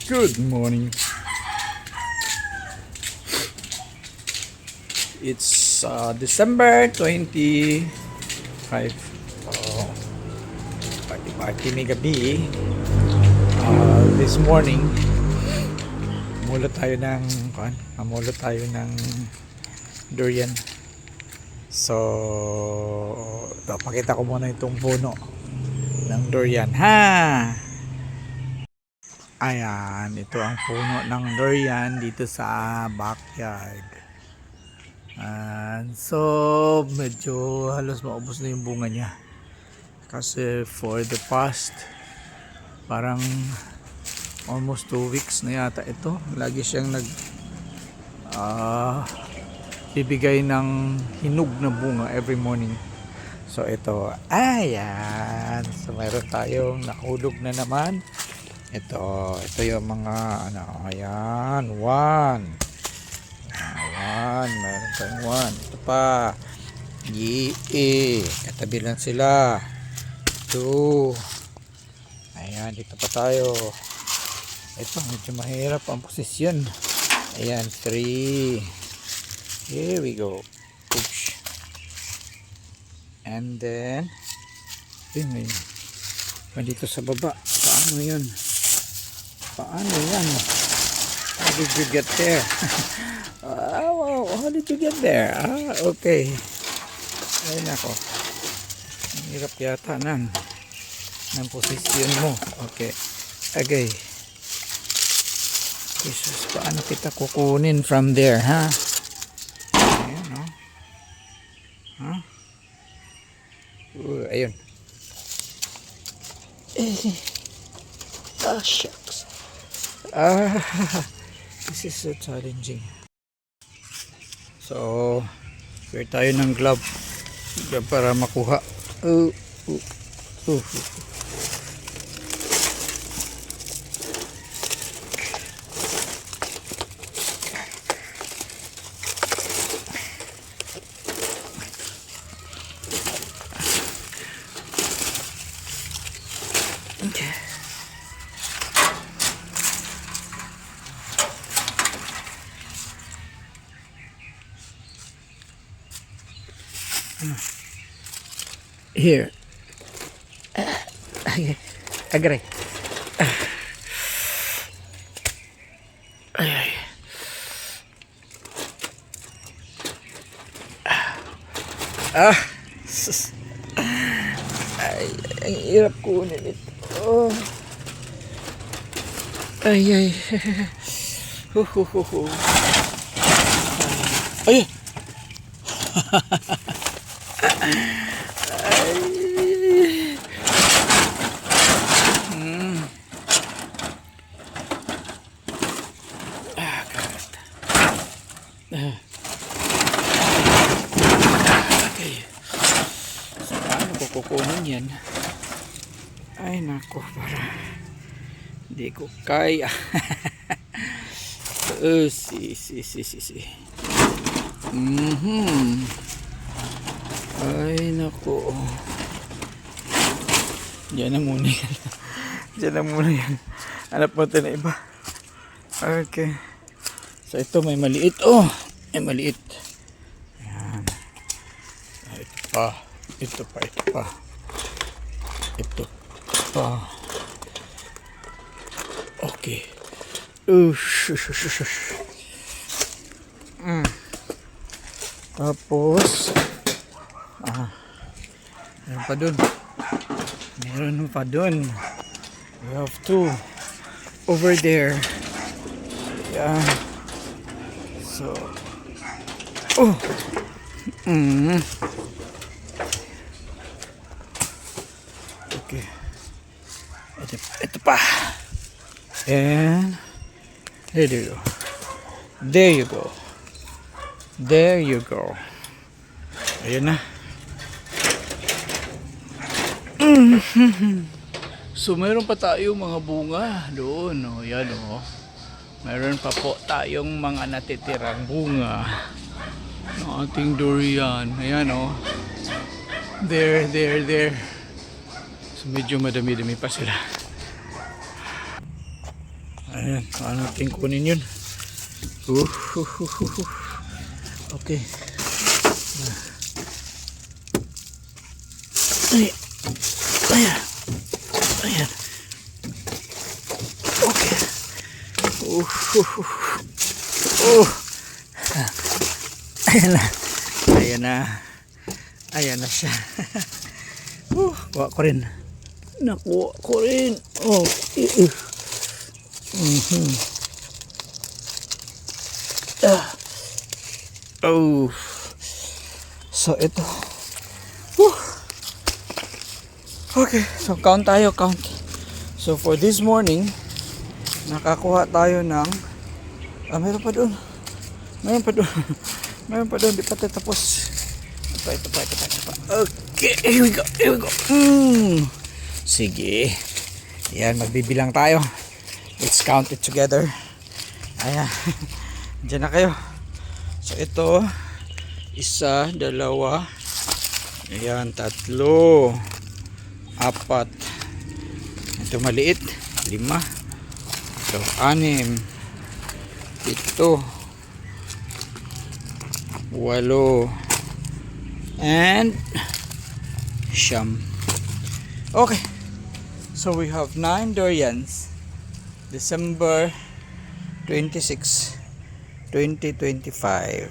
Good morning. It's December 25. Oh, party may gabi. This morning, mamulot tayo ng durian. So, pakita ko muna itong puno ng durian. Ayan, ito ang puno ng durian dito sa backyard. And so, medyo halos maubos na yung bunga niya. Kasi for the past, parang almost 2 weeks na yata ito. Lagi siyang bibigay ng hinog na bunga every morning. So ito, ayan. So mayroon tayong nahulog na naman. Ito yung mga ayan, 1. Ayan, mayroon tayong 1. Ito pa. Katabi lang sila. 2. Ayan, dito pa tayo. Ito, medyo mahirap ang posisyon. Ayan, 3. Here we go. Oops. And then, yun. Dito sa baba. Paano yun? How did you get there? How did you get there? Okay. Ay nako. Ang hirap yata ng posisyon mo. Okay. Jesus, paano kita kukunin from there, ha? Ayan, no? Ayun. Shucks. This is so challenging. So, wear tayo ng glove para makuha. Okay. Here. Agree. Ay. Ay, ang hirap kunin ito. Ay. Ay. Okay. So, paano ko kukunin yan? Ay nako, para hindi ko kaya. Si. Ay nako. Diyan na muna yan. Hanap mo ito na iba. Okay. So ito may maliit. May maliit. Ayan. Ito pa. Okay. Tapos meron pa dun. We have 2 over there. Yeah. So okay. Ito pa. And there you go. Ayan na. So meron pa tayong mga bunga doon. Yan meron pa po tayong mga natitirang bunga ng ating durian. Ayan There. So medyo madami-dami pa sila. Ayan, paano natin kunin yun? Okay. Ay, ayan. Ayan. Okay. Ayan na. Ayan na. Ayan na siya. Kuha ko rin. Nakuha ko rin. Oh. Oh. So ito. Okay, so count tayo, count. So for this morning, nakakuha tayo ng meron pa doon. Meron pa doon. Meron pa doon, di pa tayo tapos. Ito pa. Okay, here we go. Sige. Yan, magbibilang tayo. Let's count it together. Ayan. Diyan na kayo. So ito, isa, dalawa. Ayan, tatlo. Apat. Ito maliit, 5. Ito 6. 7. 8. And 9. Okay. So we have 9 durians. December 26, 2025.